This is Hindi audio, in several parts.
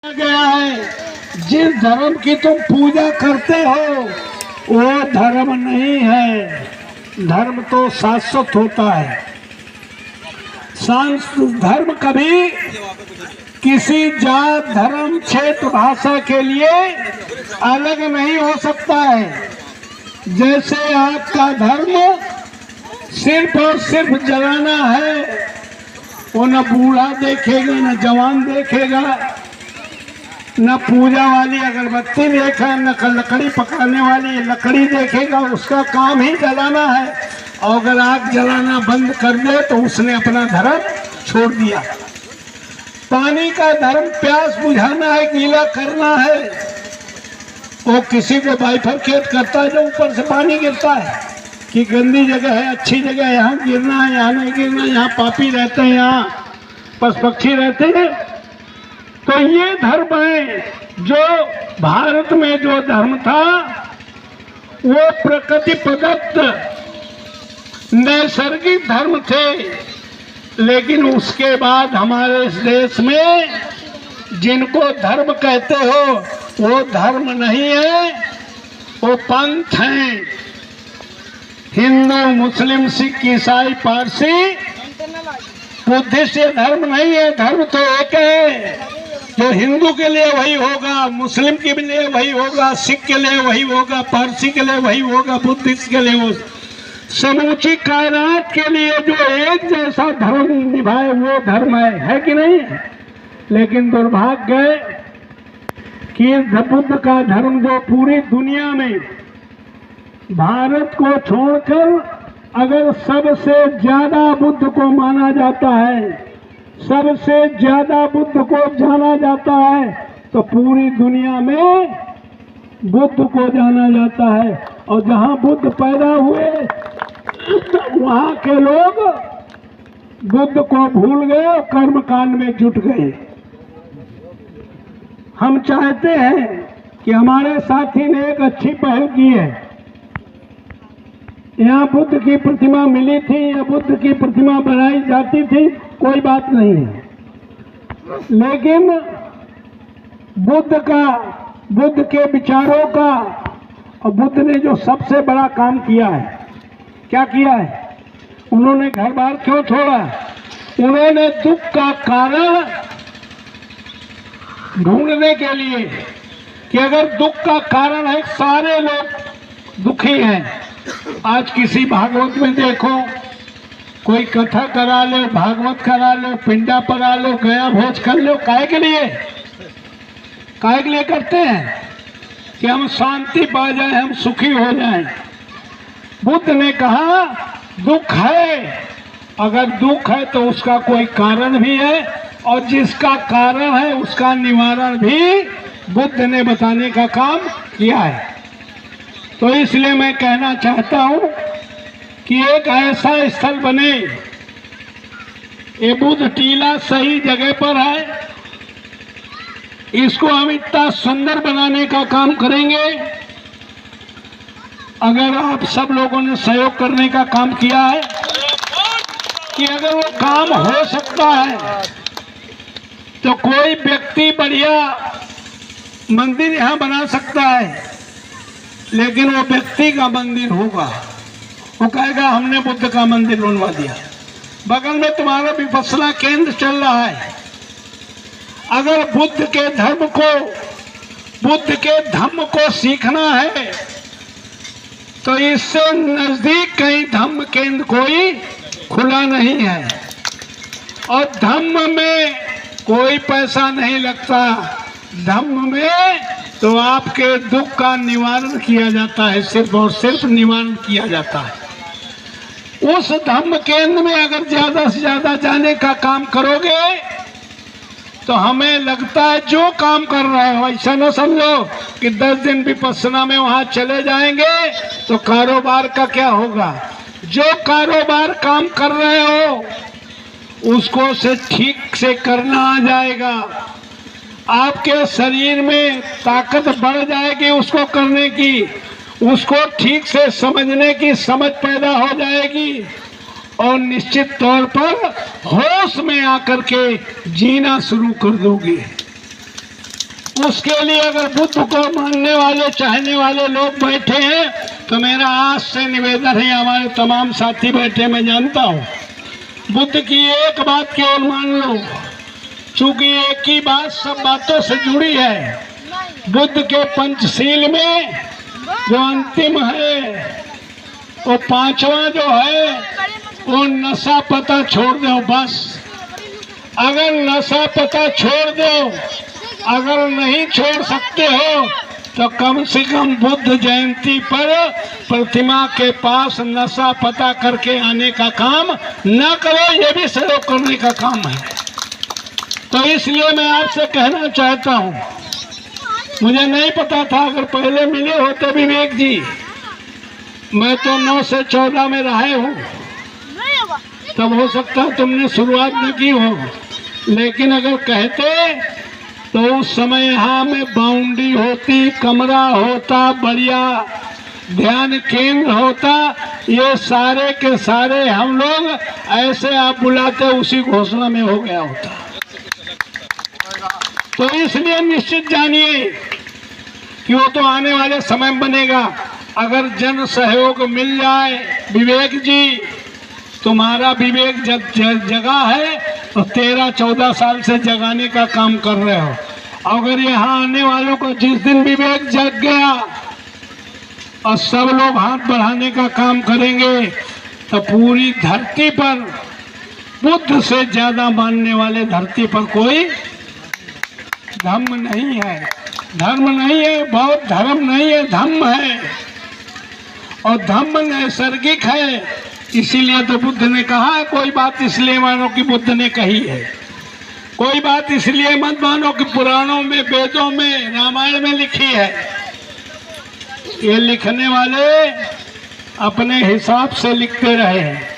गया है जिस धर्म की तुम पूजा करते हो वो धर्म नहीं है। धर्म तो शाश्वत होता है। धर्म कभी किसी जात धर्म क्षेत्र भाषा के लिए अलग नहीं हो सकता है। जैसे आपका धर्म सिर्फ और सिर्फ जलाना है, वो न बूढ़ा देखेगा न जवान देखेगा, न पूजा वाली अगरबत्ती देखा, न लकड़ी पकाने वाली लकड़ी देखेगा। उसका काम ही जलाना है। और अगर आग जलाना बंद कर दे तो उसने अपना धर्म छोड़ दिया। पानी का धर्म प्यास बुझाना है, गीला करना है। वो किसी को बाइफरकेट करता है जो ऊपर से पानी गिरता है कि गंदी जगह है, अच्छी जगह है, यहाँ गिरना है, यहाँ नहीं गिरना, यहाँ पापी रहते हैं, यहाँ पशु पक्षी रहते हैं। तो ये धर्म है जो भारत में जो धर्म था वो प्रकृति प्रदत्त नैसर्गिक धर्म थे। लेकिन उसके बाद हमारे इस देश में जिनको धर्म कहते हो वो धर्म नहीं है, वो पंथ हैं। हिंदू, मुस्लिम, सिख, ईसाई, पारसी, बुद्धिस्ट ये धर्म नहीं है। धर्म तो एक है। जो हिंदू के लिए वही होगा, मुस्लिम के लिए वही होगा, सिख के लिए वही होगा, पारसी के लिए वही होगा, बुद्धिस्ट के लिए वो। समूची कायनात के लिए जो एक जैसा धर्म निभाए वो धर्म है कि नहीं है? लेकिन दुर्भाग्य है कि बुद्ध का धर्म जो पूरी दुनिया में भारत को छोड़कर अगर सबसे ज्यादा बुद्ध को माना जाता है, सबसे ज्यादा बुद्ध को जाना जाता है, तो पूरी दुनिया में बुद्ध को जाना जाता है। और जहां बुद्ध पैदा हुए वहां के लोग बुद्ध को भूल गए और कर्म कांड में जुट गए। हम चाहते हैं कि हमारे साथी ने एक अच्छी पहल की है। यहाँ बुद्ध की प्रतिमा मिली थी या बुद्ध की प्रतिमा बनाई जाती थी, कोई बात नहीं है। लेकिन बुद्ध के विचारों का और बुद्ध ने जो सबसे बड़ा काम किया है, क्या किया है? उन्होंने घर बार क्यों छोड़ा? उन्होंने दुख का कारण ढूंढने के लिए कि अगर दुख का कारण है, सारे लोग दुखी हैं। आज किसी भागवत में देखो, कोई कथा करा लो, भागवत करा लो, पिंडा परा लो, गया भोज कर लो, काहे के लिए? काहे के लिए करते हैं? कि हम शांति पा जाए, हम सुखी हो जाएं। बुद्ध ने कहा दुख है, अगर दुख है तो उसका कोई कारण भी है, और जिसका कारण है उसका निवारण भी बुद्ध ने बताने का काम किया है। तो इसलिए मैं कहना चाहता हूं कि एक ऐसा स्थल बने। ये बुद्ध टीला सही जगह पर है, इसको हम इतना सुंदर बनाने का काम करेंगे। अगर आप सब लोगों ने सहयोग करने का काम किया है कि अगर वो काम हो सकता है तो कोई व्यक्ति बढ़िया मंदिर यहाँ बना सकता है, लेकिन वो व्यक्ति का मंदिर होगा। वो कहेगा हमने बुद्ध का मंदिर बनवा दिया। बगल में तुम्हारा विपस्सना केंद्र चल रहा है। अगर बुद्ध के धम्म को सीखना है तो इससे नजदीक कहीं धम्म केंद्र कोई खुला नहीं है। और धम्म में कोई पैसा नहीं लगता। धम्म में तो आपके दुख का निवारण किया जाता है, सिर्फ और सिर्फ निवारण किया जाता है। उस धम्म केंद्र में अगर ज्यादा से ज्यादा जाने का काम करोगे तो हमें लगता है जो काम कर रहे हो, ऐसा न समझो कि 10 दिन विपस्सना में वहां चले जाएंगे तो कारोबार का क्या होगा। जो कारोबार काम कर रहे हो उसको से ठीक से करना आ जाएगा। आपके शरीर में ताकत बढ़ जाएगी उसको करने की, उसको ठीक से समझने की समझ पैदा हो जाएगी, और निश्चित तौर पर होश में आकर के जीना शुरू कर दोगे। उसके लिए अगर बुद्ध को मानने वाले चाहने वाले लोग बैठे हैं तो मेरा आज से निवेदन है, हमारे तमाम साथी बैठे, मैं जानता हूँ, बुद्ध की एक बात केवल मान लो, चूंकि एक ही बात सब बातों से जुड़ी है। बुद्ध के पंचशील में जो अंतिम है, वो पांचवा जो है, वो नशा पता छोड़ दो। बस अगर नशा पता छोड़ दो, अगर नहीं छोड़ सकते हो तो कम से कम बुद्ध जयंती पर प्रतिमा के पास नशा पता करके आने का काम न करो, ये भी सहयोग करने का काम है। तो इसलिए मैं आपसे कहना चाहता हूँ, मुझे नहीं पता था, अगर पहले मिले होते विवेक जी, मैं तो 9 से 14 में रहे हूँ, तब हो सकता है तुमने शुरुआत न की हो, लेकिन अगर कहते तो उस समय यहाँ में बाउंड्री होती, कमरा होता, बढ़िया ध्यान केंद्र होता, ये सारे के सारे हम लोग ऐसे आप बुलाते उसी घोषणा में हो गया होता। तो इसलिए निश्चित जानिए कि वो तो आने वाले समय में बनेगा। अगर जन सहयोग मिल जाए, विवेक जी तुम्हारा विवेक जगा है तो 13-14 साल से जगाने का काम कर रहे हो। अगर यहाँ आने वालों को जिस दिन विवेक जग गया और सब लोग हाथ बढ़ाने का काम करेंगे तो पूरी धरती पर बुद्ध से ज्यादा मानने वाले धरती पर कोई धर्म नहीं है। धर्म नहीं है, बहुत धर्म नहीं है, धम्म है, और धम्म नैसर्गिक है। इसीलिए तो बुद्ध ने कहा, कोई बात इसलिए मानो कि बुद्ध ने कही है, कोई बात इसलिए मत मानो कि पुराणों में, वेदों में, रामायण में लिखी है। ये लिखने वाले अपने हिसाब से लिखते रहे हैं।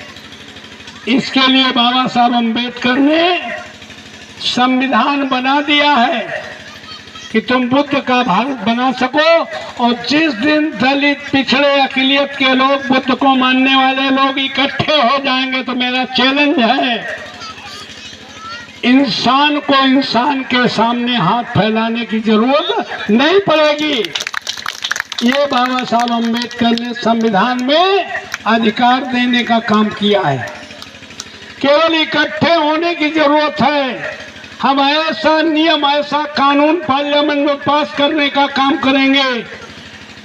इसके लिए बाबा साहब अम्बेडकर ने संविधान बना दिया है कि तुम बुद्ध का भारत बना सको। और जिस दिन दलित, पिछड़े, अक़लियत के लोग, बुद्ध को मानने वाले लोग इकट्ठे हो जाएंगे तो मेरा चैलेंज है, इंसान को इंसान के सामने हाथ फैलाने की जरूरत नहीं पड़ेगी। ये बाबा साहब अम्बेडकर ने संविधान में अधिकार देने का काम किया है। केवल इकट्ठे होने की जरूरत है। हम ऐसा नियम, ऐसा कानून पार्लियामेंट में पास करने का काम करेंगे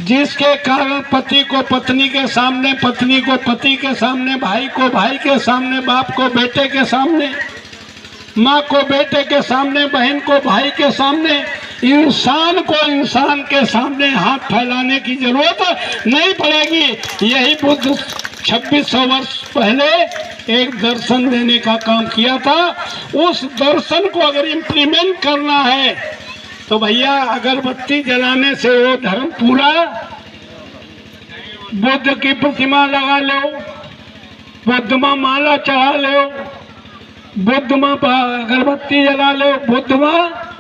जिसके कारण पति को पत्नी के सामने, पत्नी को पति के सामने, भाई को भाई के सामने, बाप को बेटे के सामने, माँ को बेटे के सामने, बहन को भाई के सामने, इंसान को इंसान के सामने हाथ फैलाने की जरूरत नहीं पड़ेगी। यही बुद्ध 2600 वर्ष पहले एक दर्शन देने का काम किया था। उस दर्शन को अगर इम्प्लीमेंट करना है तो भैया अगरबत्ती जलाने से वो धर्म पूरा, बुद्ध की प्रतिमा लगा लो, बुद्ध माँ माला चढ़ा लो, बुद्ध माँ अगरबत्ती जला लो, बुद्ध माँ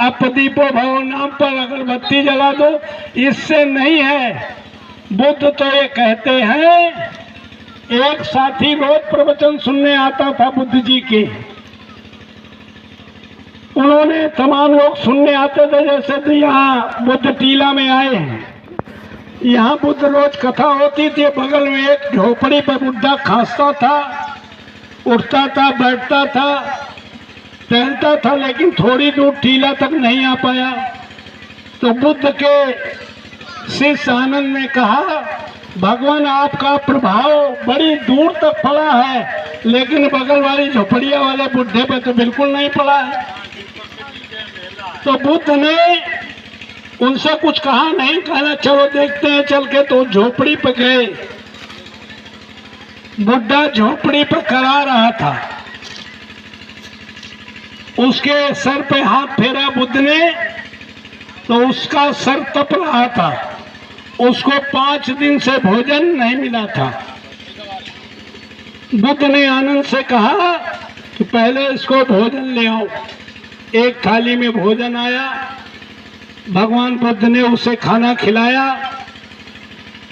अपदीपो भव नाम पर अगरबत्ती जला दो, इससे नहीं है। बुद्ध तो ये कहते हैं, एक साथी रोज प्रवचन सुनने आता था बुद्ध जी के, उन्होंने तमाम लोग सुनने आते थे। जैसे तो यहाँ बुद्ध टीला में आए हैं, यहाँ बुद्ध रोज कथा होती थी, बगल में एक झोपड़ी पर बुद्धा खांसता था, उठता था, बैठता था, टहलता था, लेकिन थोड़ी दूर टीला तक नहीं आ पाया। तो बुद्ध के शिष्य आनंद ने कहा, भगवान आपका प्रभाव बड़ी दूर तक पड़ा है, लेकिन बगल वाली झोपड़िया वाले बुढ़े पे तो बिल्कुल नहीं पड़ा है। तो बुद्ध ने उनसे कुछ कहा नहीं, कहना चलो देखते हैं चल के। तो झोपड़ी पे गए, बुढ़ा झोपड़ी पे करा रहा था, उसके सर पे हाथ फेरा बुद्ध ने तो उसका सर तप रहा था, उसको 5 दिन से भोजन नहीं मिला था। बुद्ध ने आनंद से कहा कि पहले इसको भोजन ले आओ। एक थाली में भोजन आया, भगवान बुद्ध ने उसे खाना खिलाया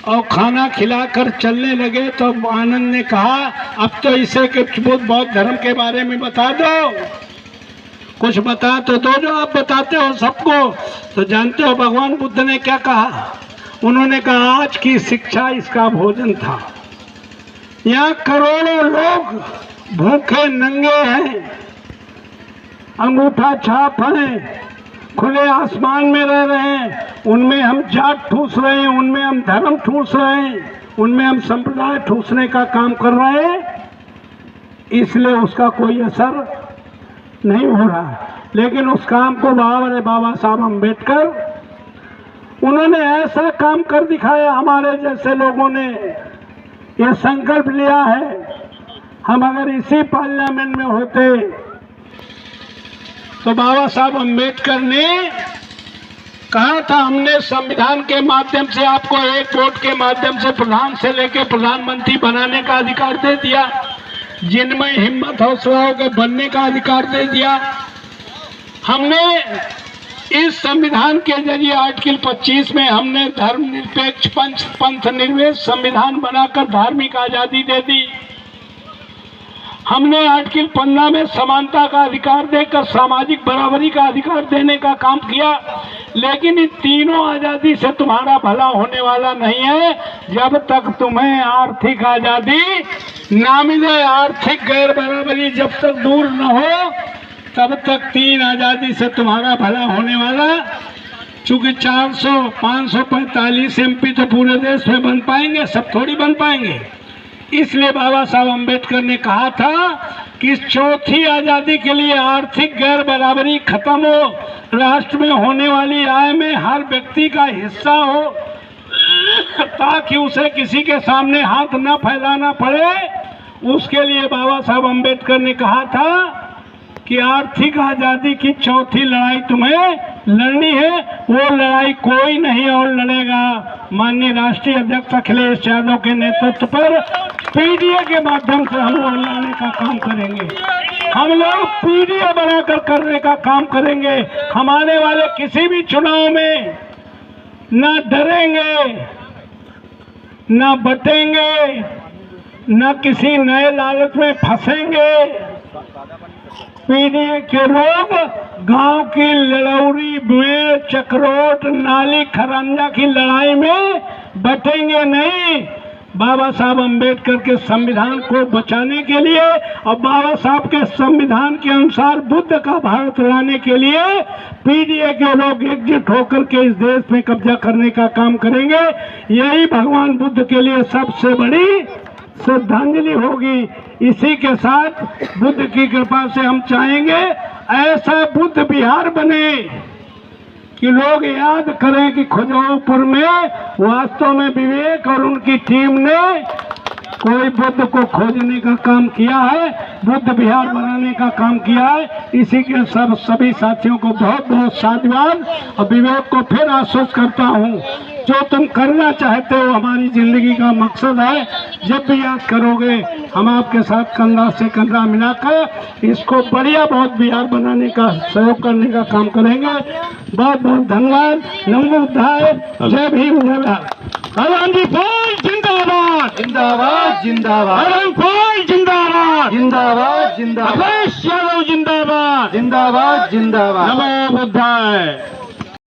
और खाना खिलाकर चलने लगे। तो आनंद ने कहा, अब तो इसे के बुद्ध बौद्ध धर्म के बारे में बता दो, कुछ बता तो दो जो आप बताते हो सबको। तो जानते हो भगवान बुद्ध ने क्या कहा? उन्होंने कहा आज की शिक्षा इसका भोजन था। यहाँ करोड़ों लोग भूखे नंगे हैं, अंगूठा छाप हैं, खुले आसमान में रह रहे हैं, उनमें हम जात ठूस रहे हैं, उनमें हम धर्म ठूस रहे हैं, उनमें हम संप्रदाय ठूसने का काम कर रहे हैं, इसलिए उसका कोई असर नहीं हो रहा। लेकिन उस काम को बाबा साहब अम्बेडकर उन्होंने ऐसा काम कर दिखाया। हमारे जैसे लोगों ने ये संकल्प लिया है, हम अगर इसी पार्लियामेंट में होते तो बाबा साहब अम्बेडकर ने कहा था, हमने संविधान के माध्यम से आपको एक वोट के माध्यम से प्रधान से लेकर प्रधानमंत्री बनाने का अधिकार दे दिया, जिनमें हिम्मत हौसला हो के बनने का अधिकार दे दिया। हमने इस संविधान के जरिए आर्टिकल 25 में हमने धर्मनिरपेक्ष पंथ निर्वेश संविधान बनाकर धार्मिक आजादी दे दी। हमने आर्टिकल 15 में समानता का अधिकार देकर सामाजिक बराबरी का अधिकार देने का काम किया। लेकिन इन तीनों आजादी से तुम्हारा भला होने वाला नहीं है जब तक तुम्हें आर्थिक आजादी ना मिले। आर्थिक गैर बराबरी जब तक दूर न हो तब तक तीन आजादी से तुम्हारा भला होने वाला। चूंकि 545 MP तो पूरे देश में बन पाएंगे, सब थोड़ी बन पाएंगे। इसलिए बाबा साहब अम्बेडकर ने कहा था कि चौथी आजादी के लिए आर्थिक गैर बराबरी खत्म हो, राष्ट्र में होने वाली आय में हर व्यक्ति का हिस्सा हो, ताकि उसे किसी के सामने हाथ न फैलाना पड़े। उसके लिए बाबा साहब अम्बेडकर ने कहा था कि आर्थिक आजादी की चौथी लड़ाई तुम्हें लड़नी है। वो लड़ाई कोई नहीं और लड़ेगा, माननीय राष्ट्रीय अध्यक्ष अखिलेश यादव के नेतृत्व पर पीडीए के माध्यम से हम लोग लड़ने का काम करेंगे। हम लोग पीडीए बनाकर करने का काम करेंगे। हम आने वाले किसी भी चुनाव में न डरेंगे, न बटेंगे, न किसी नए लालच में फंसेंगे। पीडीए के लोग गांव की लड़ौरी में चक्रोट नाली खरंजा की लड़ाई में बटेंगे नहीं। बाबा साहब अम्बेडकर के संविधान को बचाने के लिए और बाबा साहब के संविधान के अनुसार बुद्ध का भारत लाने के लिए पीडीए के लोग एकजुट होकर के इस देश में कब्जा करने का काम करेंगे। यही भगवान बुद्ध के लिए सबसे बड़ी श्रद्धांजलि होगी। इसी के साथ बुद्ध की कृपा से हम चाहेंगे ऐसा बुद्ध विहार बने कि लोग याद करें कि खुजाऊपुर में वास्तव में विवेक और उनकी टीम ने कोई बुद्ध को खोजने का काम किया है, बुद्ध विहार बनाने का काम किया है। इसी के सभी साथियों को बहुत बहुत साधुवाद। और विवेक को फिर आश्वस्त करता हूँ, जो तुम करना चाहते हो हमारी जिंदगी का मकसद है, जब भी याद करोगे हम आपके साथ कंधा से कंधा मिलाकर इसको बढ़िया बहुत बिहार बनाने का सहयोग करने का काम करेंगे। बहुत बहुत धन्यवाद। नमो बुद्धाय। जय भीम, जय भारत। हरंजी फौज जिंदाबाद जिंदाबाद जिंदाबाद। हरंजी फौज जिंदाबाद जिंदाबाद जिंदाबाद। अखिलेश यादव जिंदाबाद जिंदाबाद जिंदाबाद। नमो बुद्धाय।